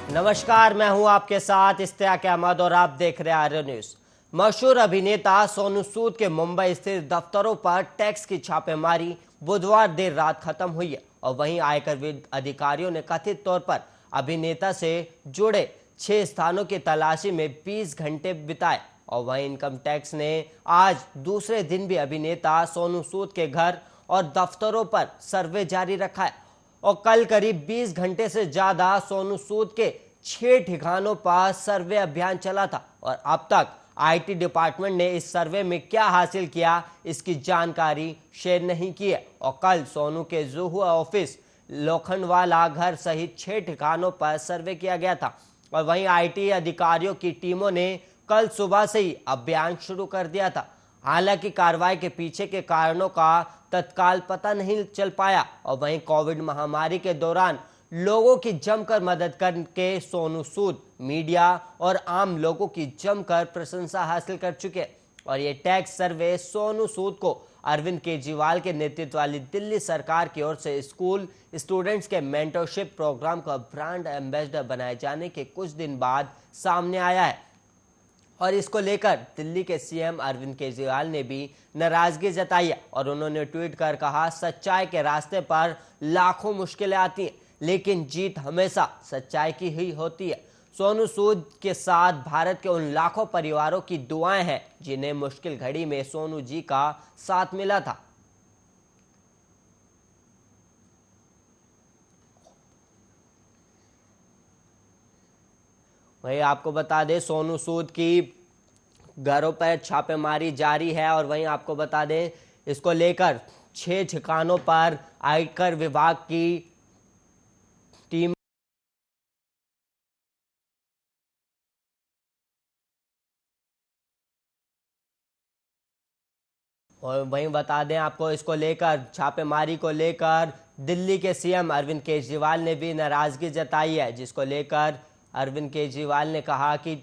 नमस्कार, मैं हूं आपके साथ इश्तियाक अहमद और आप देख रहे हैं आर्य न्यूज। मशहूर अभिनेता सोनू सूद के मुंबई स्थित दफ्तरों पर टैक्स की छापेमारी बुधवार देर रात खत्म हुई है और वहीं आयकर अधिकारियों ने कथित तौर पर अभिनेता से जुड़े 6 स्थानों की तलाशी में 20 घंटे बिताए। और वहीं इनकम टैक्स ने आज दूसरे दिन भी अभिनेता सोनू सूद के घर और दफ्तरों पर सर्वे जारी रखा है और कल करीब 20 घंटे से ज्यादा सोनू सूद के 6 ठिकानों पर सर्वे अभियान चला था। और अब तक आईटी डिपार्टमेंट ने इस सर्वे में क्या हासिल किया, इसकी जानकारी शेयर नहीं की है। और कल सोनू के जुहू ऑफिस, लोखंडवाला घर सहित 6 ठिकानों पर सर्वे किया गया था। और वहीं आईटी अधिकारियों की टीमों ने कल सुबह से ही अभियान शुरू कर दिया था। हालांकि कार्रवाई के पीछे के कारणों का तत्काल पता नहीं चल पाया। और वहीं कोविड महामारी के दौरान लोगों की जमकर मदद करके सोनू सूद मीडिया और आम लोगों की जमकर प्रशंसा हासिल कर चुके हैं। और ये टैक्स सर्वे सोनू सूद को अरविंद केजरीवाल के नेतृत्व वाली दिल्ली सरकार की ओर से स्कूल स्टूडेंट्स के मेंटरशिप प्रोग्राम का ब्रांड एम्बेसडर बनाए जाने के कुछ दिन बाद सामने आया है। और इसको लेकर दिल्ली के सीएम अरविंद केजरीवाल ने भी नाराजगी जताई है और उन्होंने ट्वीट कर कहा, सच्चाई के रास्ते पर लाखों मुश्किलें आती हैं, लेकिन जीत हमेशा सच्चाई की ही होती है। सोनू सूद के साथ भारत के उन लाखों परिवारों की दुआएं हैं जिन्हें मुश्किल घड़ी में सोनू जी का साथ मिला था। वहीं आपको बता दें, सोनू सूद की घरों पर छापेमारी जारी है और वहीं आपको बता दें, इसको लेकर 6 ठिकानों पर आयकर विभाग की टीम और वहीं बता दें आपको, इसको लेकर छापेमारी को लेकर दिल्ली के सीएम अरविंद केजरीवाल ने भी नाराजगी जताई है, जिसको लेकर अरविंद केजरीवाल ने कहा कि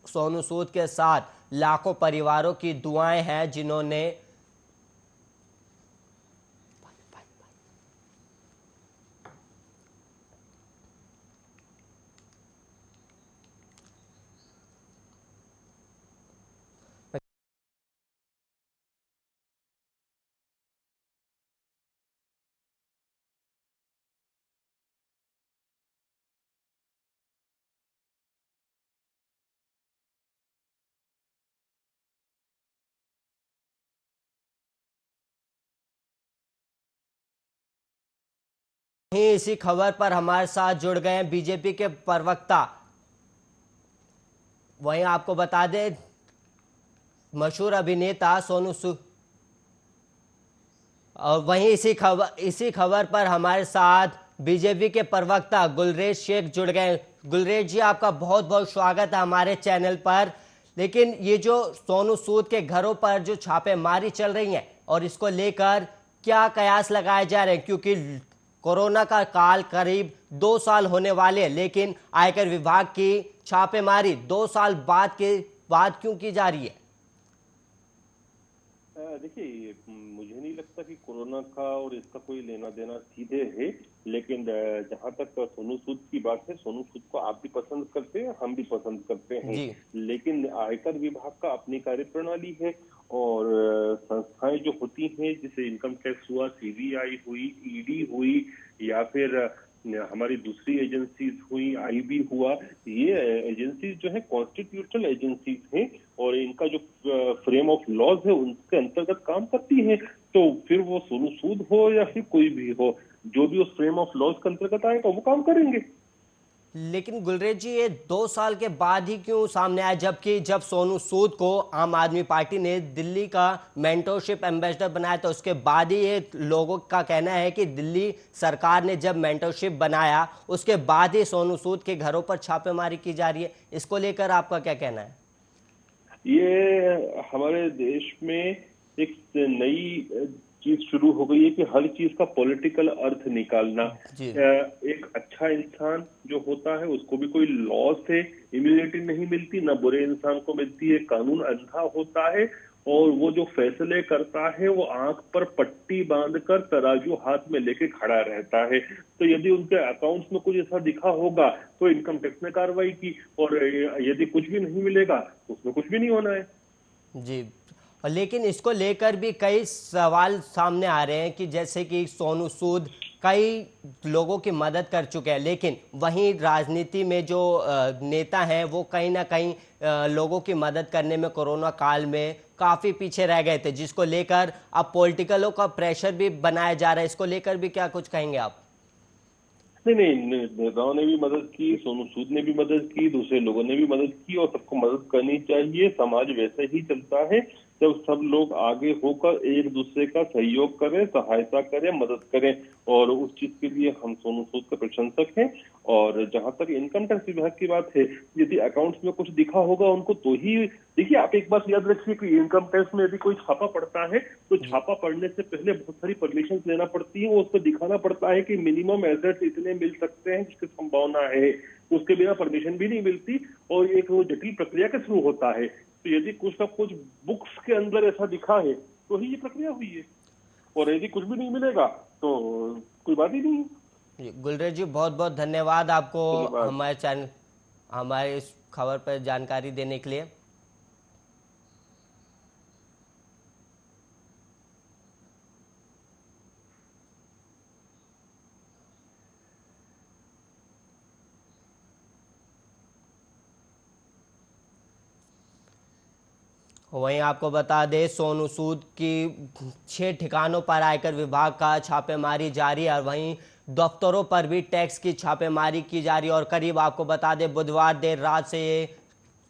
सोनू सूद के साथ लाखों परिवारों की दुआएं हैं जिन्होंने ही इसी खबर पर हमारे साथ जुड़ गए हैं बीजेपी के प्रवक्ता। वहीं आपको बता दें, मशहूर अभिनेता सोनू सूद और वहीं इसी खबर पर हमारे साथ बीजेपी के प्रवक्ता गुलरेज शेख जुड़ गए। गुलरेज जी, आपका बहुत बहुत स्वागत है हमारे चैनल पर। लेकिन ये जो सोनू सूद के घरों पर जो छापेमारी चल रही है और इसको लेकर क्या कयास लगाए जा रहे हैं, क्योंकि कोरोना का काल करीब 2 साल होने वाले हैं, लेकिन आयकर विभाग की छापेमारी 2 साल बाद क्यों की जा रही है? देखिए, मुझे नहीं लगता कि कोरोना का और इसका कोई लेना देना सीधे है। लेकिन जहां तक सोनू सूद की बात है, सोनू सूद को आप भी पसंद करते हैं, हम भी पसंद करते हैं। लेकिन आयकर विभाग का अपनी कार्यप्रणाली है और संस्थाएं जो होती हैं, जैसे इनकम टैक्स हुआ, सीबीआई हुई, ईडी हुई, या फिर हमारी दूसरी एजेंसीज हुई, आईबी हुआ, ये एजेंसीज जो है कॉन्स्टिट्यूशनल एजेंसीज हैं और इनका जो फ्रेम ऑफ लॉज है उनके अंतर्गत काम करती है। तो फिर वो सोनू सूद हो या फिर कोई भी हो, जो भी उस फ्रेम ऑफ लॉज के अंतर्गत आएगा वो काम करेंगे। लेकिन गुलरेज जी, ये 2 साल के बाद ही क्यों सामने आया, जबकि जब सोनू सूद को आम आदमी पार्टी ने दिल्ली का मेंटरशिप एम्बेसडर बनाया तो उसके बाद ही ये लोगों का कहना है कि दिल्ली सरकार ने जब मेंटरशिप बनाया उसके बाद ही सोनू सूद के घरों पर छापेमारी की जा रही है। इसको लेकर आपका क्या कहना है? ये हमारे देश में एक नई चीज शुरू हो गई है कि हर चीज का पॉलिटिकल अर्थ निकालना। एक अच्छा इंसान जो होता है उसको भी कोई लॉ से इम्यूनिटी नहीं मिलती, ना बुरे इंसान को मिलती है। कानून अंधा होता है और वो जो फैसले करता है वो आंख पर पट्टी बांधकर तराजू हाथ में लेके खड़ा रहता है। तो यदि उनके अकाउंट्स में कुछ ऐसा दिखा होगा तो इनकम टैक्स ने कार्रवाई की, और यदि कुछ भी नहीं मिलेगा तो उसमें कुछ भी नहीं होना है। जी। और लेकिन इसको लेकर भी कई सवाल सामने आ रहे हैं कि जैसे कि सोनू सूद कई लोगों की मदद कर चुके हैं, लेकिन वहीं राजनीति में जो नेता हैं वो कहीं ना कहीं लोगों की मदद करने में कोरोना काल में काफ़ी पीछे रह गए थे, जिसको लेकर अब पॉलिटिकलों का प्रेशर भी बनाया जा रहा है। इसको लेकर भी क्या कुछ कहेंगे आप? नहीं नहीं, नेताओं ने भी मदद की, सोनू सूद ने भी मदद की, दूसरे लोगों ने भी मदद की, और सबको मदद करनी चाहिए। समाज वैसे ही चलता है जब सब लोग आगे होकर एक दूसरे का सहयोग करें, सहायता करें, मदद करें, और उस चीज के लिए हम सोनू सूद के प्रशंसक हैं। और जहां तक इनकम टैक्स विभाग की बात है, यदि अकाउंट्स में कुछ दिखा होगा उनको तो ही देखिए, आप एक बात याद रखिए कि इनकम टैक्स में यदि कोई छापा पड़ता है तो छापा पड़ने से पहले बहुत सारी परमिशन लेना पड़ती है। वो उसको दिखाना पड़ता है कि मिनिमम एसेट्स इतने मिल सकते हैं जिसकी संभावना है, उसके बिना परमिशन भी नहीं मिलती, और एक वो जटिल प्रक्रिया के थ्रू होता है। तो यदि कुछ ना कुछ बुक्स के अंदर ऐसा दिखा है तो ही ये प्रक्रिया हुई है, और यदि कुछ भी नहीं मिलेगा तो कोई बात ही नहीं है। जी, गुलरेज जी, बहुत बहुत धन्यवाद आपको चलिए बात। हमारे चैनल, हमारे इस खबर पर जानकारी देने के लिए। वहीं आपको बता दें, सोनू सूद की 6 ठिकानों पर आयकर विभाग का छापेमारी जारी है, और वहीं दफ्तरों पर भी टैक्स की छापेमारी की जा रही है। और करीब आपको बता दें, बुधवार देर रात से ये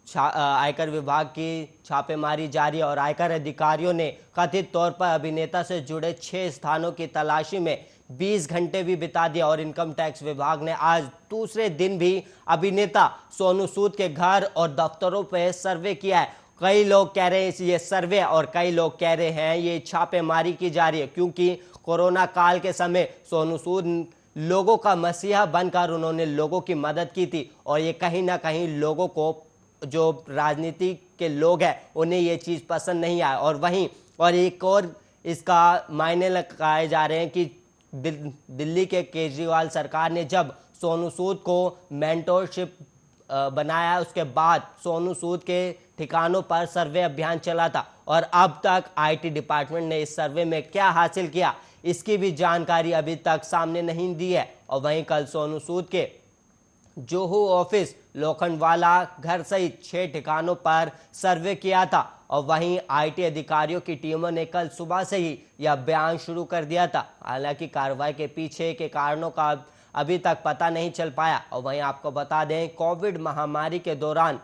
आयकर विभाग की छापेमारी जारी है, और आयकर अधिकारियों ने कथित तौर पर अभिनेता से जुड़े 6 स्थानों की तलाशी में 20 घंटे भी बिता दिया। और इनकम टैक्स विभाग ने आज दूसरे दिन भी अभिनेता सोनू सूद के घर और दफ्तरों पर सर्वे किया है। कई लोग कह रहे हैं ये सर्वे, और कई लोग कह रहे हैं ये छापेमारी की जा रही है, क्योंकि कोरोना काल के समय सोनू सूद लोगों का मसीहा बनकर उन्होंने लोगों की मदद की थी, और ये कहीं ना कहीं लोगों को, जो राजनीति के लोग हैं, उन्हें ये चीज़ पसंद नहीं आया। और वहीं और एक और इसका मायने लगाए जा रहे हैं कि दिल्ली के केजरीवाल सरकार ने जब सोनू सूद को मेंटोरशिप बनाया, उसके बाद सोनू सूद के ठिकानों पर सर्वे अभियान चला था, और अब तक आईटी डिपार्टमेंट ने इस सर्वे में क्या हासिल किया इसकी भी जानकारी अभी तक सामने नहीं दी है। और वहीं कल सोनू सूद के जोहू ऑफिस, लोखंडवाला घर सहित 6 ठिकानों पर सर्वे किया था, और वहीं आईटी अधिकारियों की टीमों ने कल सुबह से ही यह अभियान शुरू कर दिया था। हालांकि कार्रवाई के पीछे के कारणों का अभी तक पता नहीं चल पाया। और वहीं आपको बता दें, कोविड महामारी के दौरान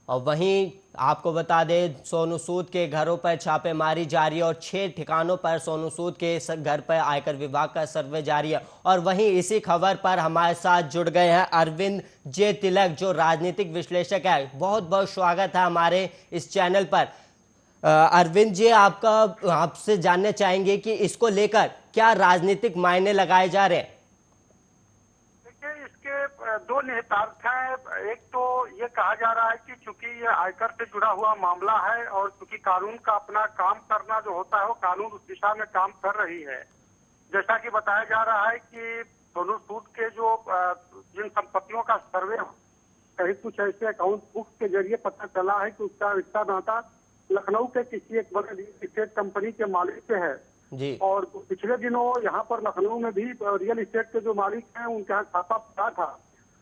और वहीं आपको बता दें, सोनू सूद के घरों पर छापेमारी जारी है, और 6 ठिकानों पर सोनू सूद के घर पर आयकर विभाग का सर्वे जारी है। और वहीं इसी खबर पर हमारे साथ जुड़ गए हैं अरविंद जे तिलक, जो राजनीतिक विश्लेषक है। बहुत बहुत स्वागत है हमारे इस चैनल पर। अरविंद जी, आपसे जानना चाहेंगे कि इसको लेकर क्या राजनीतिक मायने लगाए जा रहे हैं? इसके दो निहितार्थ हैं। एक तो ये कहा जा रहा है कि चूंकि ये आयकर से जुड़ा हुआ मामला है, और चूंकि कानून का अपना काम करना जो होता है वो कानून उस दिशा में काम कर रही है। जैसा कि बताया जा रहा है कि सोनू सूद के जो जिन संपत्तियों का सर्वे, कहीं कुछ ऐसे अकाउंट बुक के जरिए पता चला है कि उसका रिश्ता नाता लखनऊ के किसी एक बड़े रियल इस्टेट कंपनी के मालिक से है जी। और पिछले दिनों यहाँ पर लखनऊ में भी रियल इस्टेट के जो मालिक हैं उनके यहाँ छापा पड़ा था।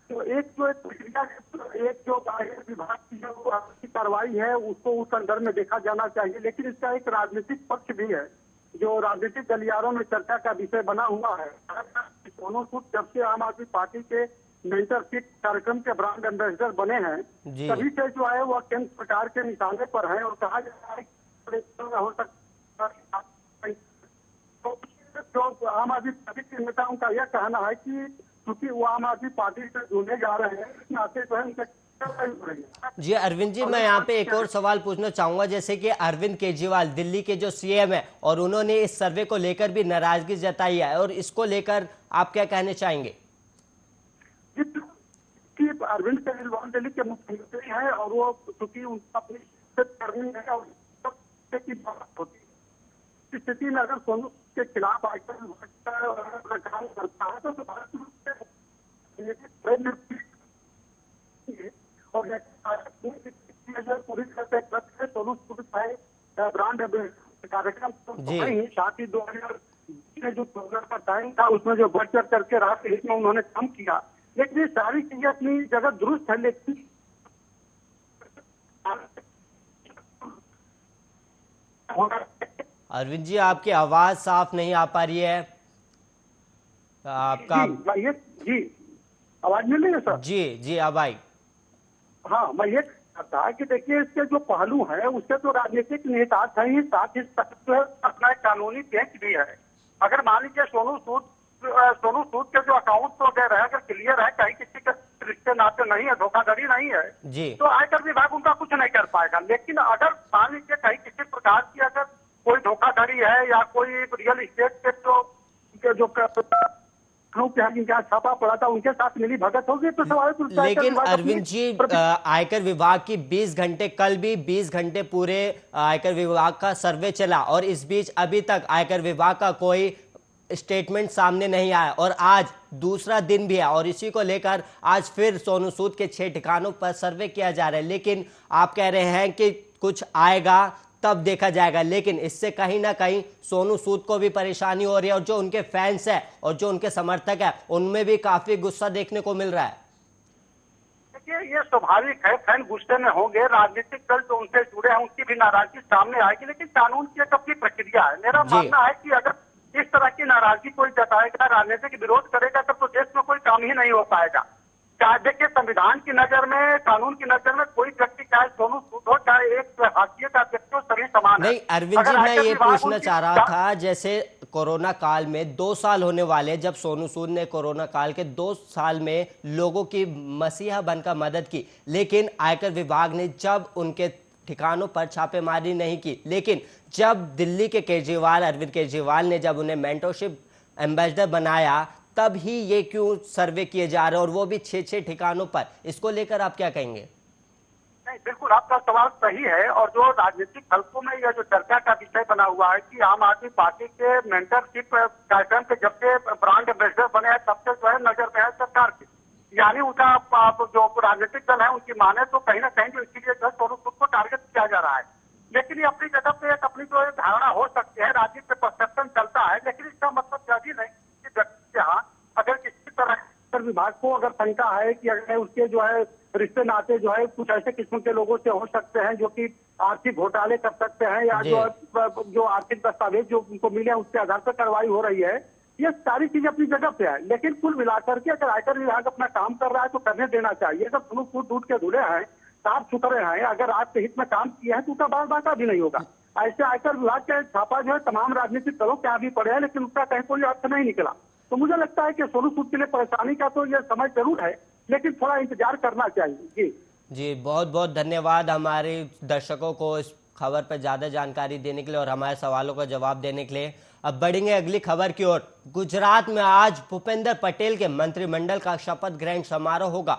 तो एक प्रक्रिया, एक जो आयकर विभाग की जो कार्रवाई है उसको उस संदर्भ में देखा जाना चाहिए, लेकिन इसका एक राजनीतिक पक्ष भी है। जो राजनीतिक गलियारों में चर्चा का विषय बना हुआ है। सोनू सूद जब से आम आदमी पार्टी के मेंटरशिप कार्यक्रम के ब्रांड एम्बेसडर बने हैं, जी। तभी से जो है वह केंद्र सरकार के निशाने पर है और कहा जा रहा है कि हो सकता है। तो जो आम आदमी पार्टी के नेताओं का यह कहना है कि क्योंकि वो आम आदमी पार्टी से जुड़ने जा रहे हैं, इस नाते जो है उनका जी अरविंद जी, मैं यहाँ पे एक और सवाल पूछना चाहूंगा। जैसे कि अरविंद केजरीवाल दिल्ली के जो सीएम है और उन्होंने इस सर्वे को लेकर भी नाराजगी जताई है, और इसको लेकर आप क्या कहना चाहेंगे? कि अरविंद केजरीवाल दिल्ली के मुख्यमंत्री हैं और वो चूंकि उनका अपनी कर्मी है और की बात होती है, इस स्थिति में अगर सोनू के खिलाफ आयकर विभाग काम करता है तो और पूरी तरह से सोनू सूद ब्रांड कार्यक्रम नहीं, साथ ही 2000 में जो प्रोग्राम का टाइम था उसमें जो बढ़ चढ़ करके राष्ट्र हित में उन्होंने काम किया, लेकिन ये सारी चीजें अपनी जगह दुरुस्त है। लेकिन अरविंद जी, आपकी आवाज साफ नहीं आ पा रही है। आपका जी आवाज मिल रही है सर? जी जी अब आई। हाँ, मैं ये कहता है कि देखिए इसके जो पहलू है उसके तो राजनीतिक निहितार्थ है ही, साथ ही जो है अपना कानूनी पेच भी है। अगर मान लीजिए सोनू सूद के जो अकाउंट वगैरह है अगर क्लियर है, कहीं किसी के रिश्ते नाते नहीं है, धोखाधड़ी नहीं है जी, तो आयकर विभाग उनका कुछ नहीं कर पाएगा। लेकिन अगर मान लीजिए कहीं किसी प्रकार की अगर कोई धोखाधड़ी है या कोई रियल इस्टेट के जो जिनका छापा पड़ा था उनके साथ मिली भगत होगी तो स्वाभाविक। लेकिन अरविंद जी, आयकर विभाग की 20 घंटे, कल भी 20 घंटे पूरे आयकर विभाग का सर्वे चला और इस बीच अभी तक आयकर विभाग का कोई स्टेटमेंट सामने नहीं आया और आज दूसरा दिन भी है और इसी को लेकर आज फिर सोनू सूद के 6 ठिकानों पर सर्वे किया जा रहा है। लेकिन आप कह रहे हैं कि कुछ आएगा तब देखा जाएगा, लेकिन इससे कहीं ना कहीं सोनू सूद को भी परेशानी हो रही है और जो उनके फैंस है और जो उनके समर्थक है उनमें भी काफी गुस्सा देखने को मिल रहा है। देखिए ये स्वाभाविक है, फैन गुस्से में होंगे, राजनीतिक दल जो उनसे जुड़े हैं उनकी भी नाराजगी सामने आएगी, लेकिन कानून की एक अपनी प्रक्रिया है। मेरा मानना है कि अगर इस तरह की नाराजगी कोई जताएगा, राजनीतिक विरोध करेगा तब तो देश में कोई काम ही नहीं हो पाएगा। देखिए संविधान की नजर में, कानून की नजर में कोई व्यक्ति चाहे सोनू सूद हो चाहे एक हाशिए का व्यक्ति हो, सभी समान है। नहीं अरविंद जी, मैं ये पूछना चाह रहा था, जैसे कोरोना काल में 2 साल होने वाले, जब सोनू सूद ने कोरोना काल के 2 साल में लोगों की मसीहा बनकर मदद की, लेकिन आयकर विभाग ने जब उनके ठिकानों पर छापेमारी नहीं की, लेकिन जब दिल्ली के केजरीवाल, अरविंद केजरीवाल ने जब उन्हें मेंटरशिप एम्बेसडर बनाया, तब ही ये क्यों सर्वे किए जा रहे हैं और वो भी 6 ठिकानों पर? इसको लेकर आप क्या कहेंगे? नहीं, बिल्कुल आपका सवाल सही है और जो राजनीतिक हलकों में यह जो चर्चा का विषय बना हुआ है कि आम आदमी पार्टी के मेंटरशिप कार्यक्रम के जब से ब्रांड एम्बेसडर बने हैं तब से जो है नजर में है सरकार की, यानी उनका जो राजनीतिक दल है उनकी माने तो कहीं ना कहीं जो इसीलिए जो सोनू सूद को टारगेट किया जा रहा है। लेकिन ये अपनी जगह पे एक अपनी जो धारणा हो सकती है, राजनीतिक परसेप्शन चलता है, लेकिन इसका मतलब यह भी नहीं कि व्यक्ति अगर किसी तरह विभाग को अगर शंका है कि अगर उसके जो है रिश्ते नाते जो है कुछ ऐसे किस्म के लोगों से हो सकते हैं जो कि आर्थिक घोटाले कर सकते हैं या जो आर्थिक दस्तावेज जो उनको मिले उसके आधार पर कार्रवाई हो रही है, ये सारी चीजें अपनी जगह पे है। लेकिन कुल मिलाकर के अगर आयकर विभाग अपना काम कर रहा है तो करने देना चाहिए। अगर सोनू सूद टूट के धुले हैं, साफ सुथरे हैं, अगर आपके हित में काम किया है तो उसका बार बार भी नहीं होगा। ऐसे आयकर विभाग का छापा जो है तमाम राजनीतिक दलों के यहाँ भी पड़े हैं, लेकिन उसका कहीं कोई अर्थ नहीं निकला। तो मुझे लगता है कि सोनू सूद के लिए परेशानी का तो यह समय जरूर है, लेकिन थोड़ा इंतजार करना चाहिए। जी बहुत बहुत धन्यवाद हमारे दर्शकों को इस खबर पर ज्यादा जानकारी देने के लिए और हमारे सवालों का जवाब देने के लिए। अब बढ़ेंगे अगली खबर की ओर। गुजरात में आज भूपेंद्र पटेल के मंत्रिमंडल का शपथ ग्रहण समारोह होगा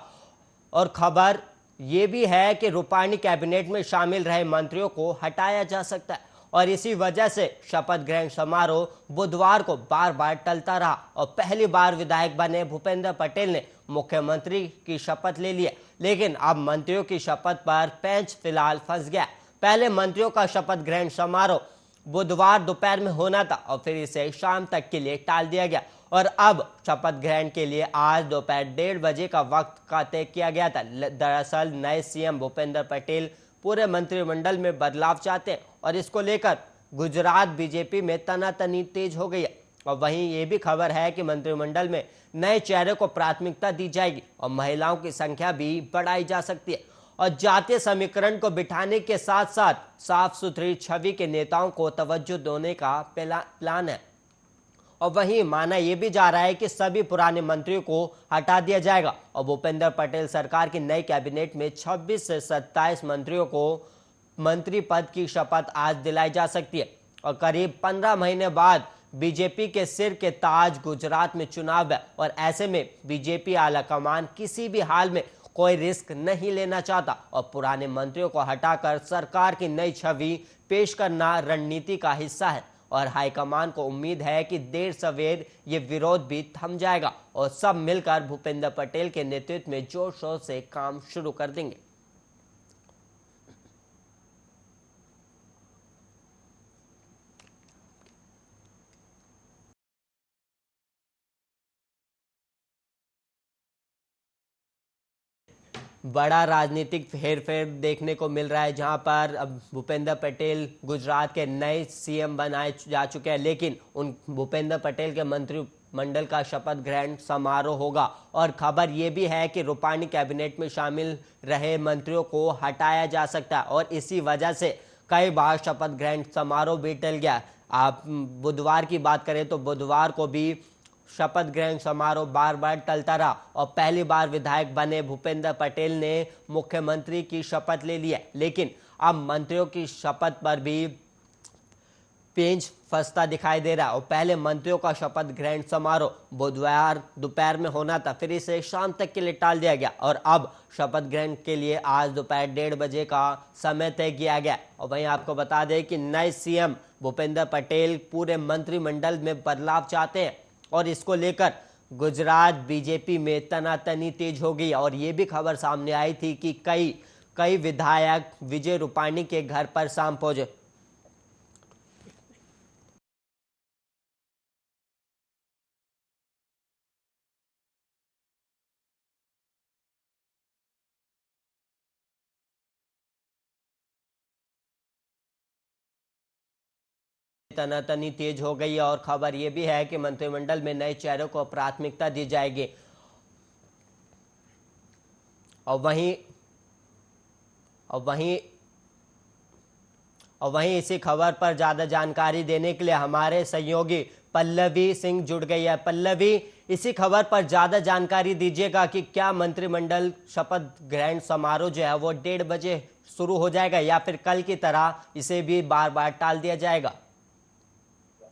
और खबर ये भी है कि रूपाणी कैबिनेट में शामिल रहे मंत्रियों को हटाया जा सकता है और इसी वजह से शपथ ग्रहण समारोह बुधवार को बार बार टलता रहा और पहली बार विधायक बने भूपेंद्र पटेल ने मुख्यमंत्री की शपथ ले लिया, लेकिन अब मंत्रियों की शपथ पर पेंच फिलहाल फंस गया। पहले मंत्रियों का शपथ ग्रहण समारोह बुधवार दोपहर में होना था और फिर इसे शाम तक के लिए टाल दिया गया और अब शपथ ग्रहण के लिए आज दोपहर 1:30 बजे का वक्त का तय किया गया था। दरअसल नए सीएम भूपेंद्र पटेल पूरे मंत्रिमंडल में बदलाव चाहते हैं और इसको लेकर गुजरात बीजेपी में तनातनी तेज हो गई है। और वहीं ये भी खबर है कि मंत्रिमंडल में नए चेहरे को प्राथमिकता दी जाएगी और महिलाओं की संख्या भी बढ़ाई जा सकती है। और जातीय समीकरण को बिठाने के साथ साथ साफ सुथरी छवि के नेताओं को तवज्जो देने का प्लान है। और वहीं माना यह भी जा रहा है कि सभी पुराने मंत्रियों को हटा दिया जाएगा और भूपेंद्र पटेल सरकार की नई कैबिनेट में 26 से 27 मंत्रियों को मंत्री पद की शपथ आज दिलाई जा सकती है। और करीब 15 महीने बाद बीजेपी के सिर के ताज गुजरात में चुनाव है और ऐसे में बीजेपी आलाकमान किसी भी हाल में कोई रिस्क नहीं लेना चाहता और पुराने मंत्रियों को हटाकर सरकार की नई छवि पेश करना रणनीति का हिस्सा है। और हाईकमान को उम्मीद है कि देर सवेर ये विरोध भी थम जाएगा और सब मिलकर भूपेंद्र पटेल के नेतृत्व में जोर शोर से काम शुरू कर देंगे। बड़ा राजनीतिक हेरफेर देखने को मिल रहा है, जहां पर अब भूपेंद्र पटेल गुजरात के नए सीएम बनाए जा चुके हैं, लेकिन उन भूपेंद्र पटेल के मंत्रिमंडल का शपथ ग्रहण समारोह होगा। और खबर यह भी है कि रूपाणी कैबिनेट में शामिल रहे मंत्रियों को हटाया जा सकता है और इसी वजह से कई बार शपथ ग्रहण समारोह भी टल गया। आप बुधवार की बात करें तो बुधवार को भी शपथ ग्रहण समारोह बार बार टलता रहा और पहली बार विधायक बने भूपेंद्र पटेल ने मुख्यमंत्री की शपथ ले ली है, लेकिन अब मंत्रियों की शपथ पर भी पेंच फंसता दिखाई दे रहा है। और पहले मंत्रियों का शपथ ग्रहण समारोह बुधवार दोपहर में होना था, फिर इसे शाम तक के लिए टाल दिया गया और अब शपथ ग्रहण के लिए आज दोपहर 1:30 बजे का समय तय किया गया। और वहीं आपको बता दें कि नए सीएम भूपेंद्र पटेल पूरे मंत्रिमंडल में बदलाव चाहते हैं और इसको लेकर गुजरात बीजेपी में तनातनी तेज हो गई। और ये भी खबर सामने आई थी कि कई विधायक विजय रूपाणी के घर पर शाम पहुंचे। तनातनी तेज हो गई और खबर यह भी है कि मंत्रिमंडल में नए चेहरों को प्राथमिकता दी जाएगी। और वहीं इसी खबर पर ज्यादा जानकारी देने के लिए हमारे सहयोगी पल्लवी सिंह जुड़ गई है। पल्लवी, इसी खबर पर ज्यादा जानकारी दीजिएगा कि क्या मंत्रिमंडल शपथ ग्रहण समारोह जो है वो 1:30 बजे शुरू हो जाएगा या फिर कल की तरह इसे भी बार बार टाल दिया जाएगा?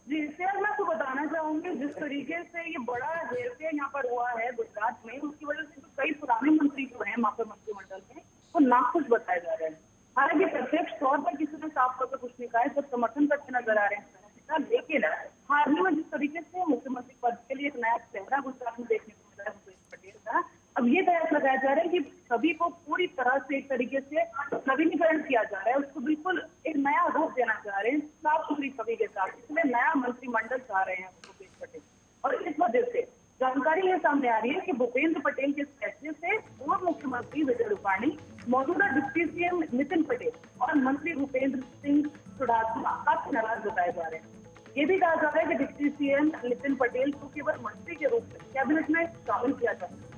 जी, इससे मैं आपको बताना चाहूंगी, जिस तरीके से ये बड़ा हेरफेर यहाँ पर हुआ है गुजरात में, उसकी वजह से कई पुराने मंत्री जो हैं वहाँ पर मंत्रिमंडल में वो नाखुश बताए जा रहे हैं। हालांकि प्रत्यक्ष तौर पर किसी ने साफ तौर पर कुछ नहीं कहा है, सब समर्थन करते नजर आ रहे हैं। लेकिन हाल ही में जिस तरीके से मुख्यमंत्री पद के लिए एक नया चेहरा गुजरात में देखने को मिला है भूपेंद्र पटेल का, अब ये कयास लगाया जा रहा है कि सभी को पूरी तरह से एक तरीके से नवीनीकरण किया जा रहा है, उसको बिल्कुल एक नया रूप देना चाह रहे हैं साफ सुथरी छवि के साथ, इसलिए नया मंत्रिमंडल चाह रहे हैं भूपेंद्र पटेल। और इस वजह से जानकारी ये सामने आ रही है कि भूपेंद्र पटेल के फैसले से पूर्व मुख्यमंत्री विजय रूपाणी, मौजूदा डिप्टी सीएम नितिन पटेल और मंत्री भूपेंद्र सिंह चुड़ासमा काफी नाराज बताए जा रहे हैं। ये भी कहा जा रहा है कि डिप्टी सीएम नितिन पटेल को केवल मंत्री के रूप में कैबिनेट में शामिल किया जा सकता है।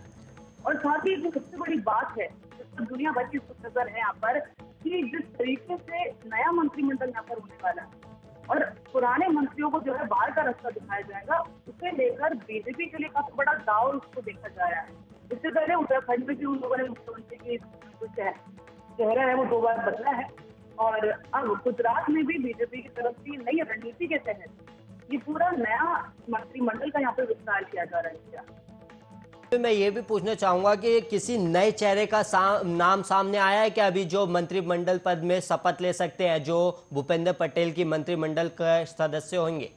और साथ ही जो सबसे बड़ी बात है, तो दुनिया भर की नजर है यहाँ पर कि जिस तरीके से नया मंत्रिमंडल यहाँ पर होने वाला है और पुराने मंत्रियों को जो है बाहर का रास्ता दिखाया जाएगा, उसे लेकर बीजेपी के लिए काफी बड़ा दाव उसको देखा जा रहा है। इससे पहले उत्तराखंड में भी उन लोगों ने मुख्यमंत्री की जो चेहरा है वो 2 बार बदला है और अब गुजरात में भी बीजेपी की तरफ से नई रणनीति के तहत ये पूरा नया मंत्रिमंडल का यहाँ पे विस्तार किया जा रहा है। मैं ये भी पूछना चाहूंगा कि किसी नए चेहरे का नाम सामने आया है क्या अभी जो मंत्रिमंडल पद में शपथ ले सकते हैं, जो भूपेंद्र पटेल की मंत्रिमंडल के सदस्य होंगे?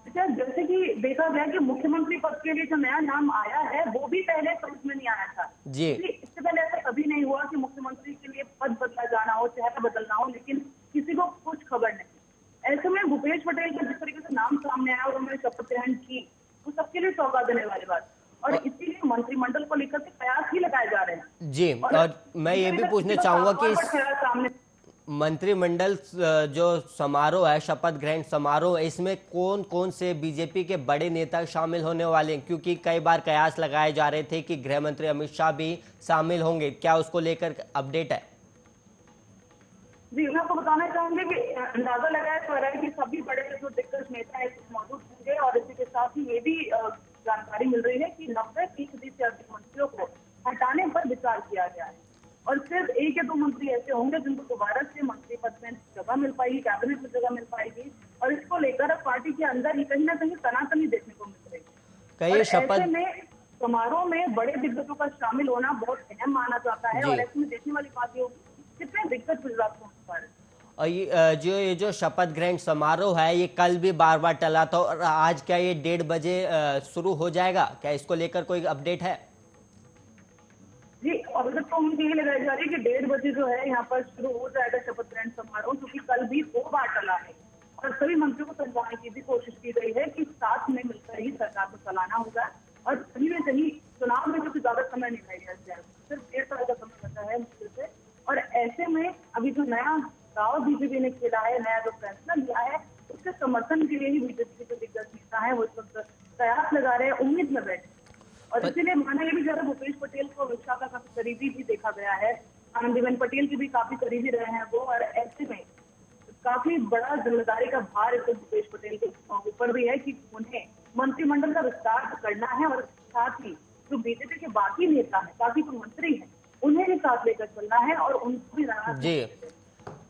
जैसे कि देखा गया कि मुख्यमंत्री पद के लिए जो नया नाम आया है वो भी पहले समझ में नहीं आया था जी। इससे पहले ऐसा कभी नहीं हुआ कि मुख्यमंत्री के लिए पद बदला जाना हो, चेहरा बदलना हो, लेकिन किसी को कुछ खबर नहीं। ऐसे में भूपेश पटेल का जिस तरीके से नाम सामने आया और उन्होंने शपथ ग्रहण की, वो सबके लिए सौगात देने वाली बात और इसीलिए मंत्रिमंडल को लेकर के प्रयास ही लगाए जा रहे हैं जी। और मैं ये भी पूछना चाहूंगा कि मंत्रिमंडल जो समारोह है, शपथ ग्रहण समारोह, इसमें कौन कौन से बीजेपी के बड़े नेता शामिल होने वाले हैं? क्योंकि कई बार कयास लगाए जा रहे थे कि गृह मंत्री अमित शाह भी शामिल होंगे, क्या उसको लेकर अपडेट है? जी, मैं आपको बताना चाहूंगी कि अंदाजा लगाया जा रहा है कि सभी बड़े जो दिग्गज नेता है मौजूद होंगे और इसी के साथ ही ये भी जानकारी मिल रही है कि 90% से अधिक मंत्रियों को हटाने पर विचार किया गया है और सिर्फ 1 या 2 मंत्री ऐसे होंगे जिनको दोबारा से मंत्री पद में जगह मिल पाएगी, कैबिनेट में जगह मिल पाएगी और इसको लेकर अब पार्टी के अंदर ही कहीं ना कहीं तनातनी देखने को मिल रही है। कई शपथ ऐसे में समारोह में बड़े दिग्गजों का शामिल होना बहुत अहम माना जाता है और ऐसे में देखने वाली बात ये होगी कितने दिग्गज गुजरात पहुंच पा रहे हैं। और ये जो शपथ ग्रहण समारोह है, ये कल भी बार बार टला था और आज क्या ये 1:30 बजे शुरू हो जाएगा? क्या इसको लेकर कोई अपडेट है? जी, और अगर तो मुझे ये लगाई जा रही है कि 1:30 बजे जो है यहाँ पर शुरू हो जाएगा शपथ ग्रहण समारोह, क्योंकि कल भी 2 बार टला है और सभी मंत्रियों को समझाने की भी कोशिश की गई है कि साथ में मिलकर ही सरकार को चलाना होगा और कहीं न कहीं चुनाव में कुछ ज्यादा समय नहीं लिया जाएगा, सिर्फ 1.5 साल का समय बचा है मुश्किल से। और ऐसे में अभी जो नया दाव बीजेपी ने खेला है, नया जो फैसला लिया है, उसके समर्थन के लिए ही बीजेपी के दिग्गज नेता है वो इस वक्त कयास लगा रहे हैं, उम्मीद में बैठे और इसीलिए माना ये भी जा रहा है भूपेश पटेल को अमित शाह का काफी करीबी भी देखा गया है, आनंदीबेन पटेल की भी काफी करीबी रहे हैं वो और ऐसे में काफी बड़ा जिम्मेदारी का भार इस भूपेश पटेल के ऊपर भी है कि उन्हें मंत्रिमंडल का विस्तार करना है और साथ ही जो बीजेपी के बाकी नेता है, बाकी जो मंत्री हैं, उन्हें भी साथ लेकर चलना है और उनको भी जी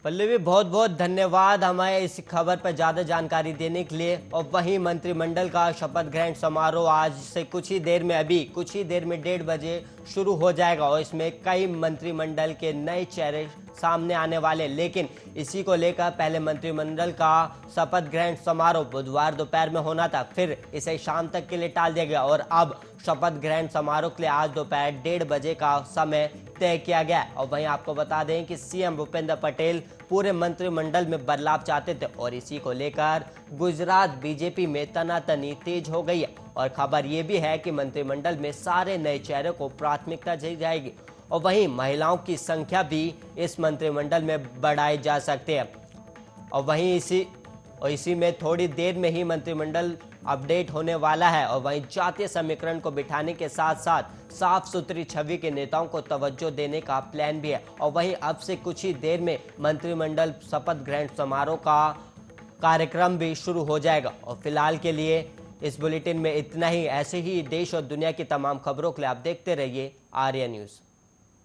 पल्लवी, बहुत बहुत धन्यवाद हमें इस खबर पर ज्यादा जानकारी देने के लिए। और वहीं मंत्रिमंडल का शपथ ग्रहण समारोह आज से कुछ ही देर में 1:30 बजे शुरू हो जाएगा और इसमें कई मंत्रिमंडल के नए चेहरे सामने आने वाले, लेकिन इसी को लेकर पहले मंत्रिमंडल का शपथ ग्रहण समारोह बुधवार दोपहर में होना था, फिर इसे शाम तक के लिए टाल दिया गया और अब शपथ ग्रहण समारोह के लिए आज दोपहर 1:30 बजे का समय तय किया गया। और वहीं आपको बता दें कि सीएम भूपेंद्र पटेल पूरे मंत्रिमंडल में बदलाव चाहते थे और इसी को लेकर गुजरात बीजेपी में तनातनी तेज हो गई है और खबर ये भी है कि मंत्रिमंडल में सारे नए चेहरों को प्राथमिकता दी जाएगी और वहीं महिलाओं की संख्या भी इस मंत्रिमंडल में बढ़ाई जा सकती है। और वहीं इसी में थोड़ी देर में ही मंत्रिमंडल अपडेट होने वाला है और वहीं जातीय समीकरण को बिठाने के साथ साथ साफ सुथरी छवि के नेताओं को तवज्जो देने का प्लान भी है। और वहीं अब से कुछ ही देर में मंत्रिमंडल शपथ ग्रहण समारोह का कार्यक्रम भी शुरू हो जाएगा। और फिलहाल के लिए इस बुलेटिन में इतना ही। ऐसे ही देश और दुनिया की तमाम खबरों के लिए आप देखते रहिए आर्या न्यूज़।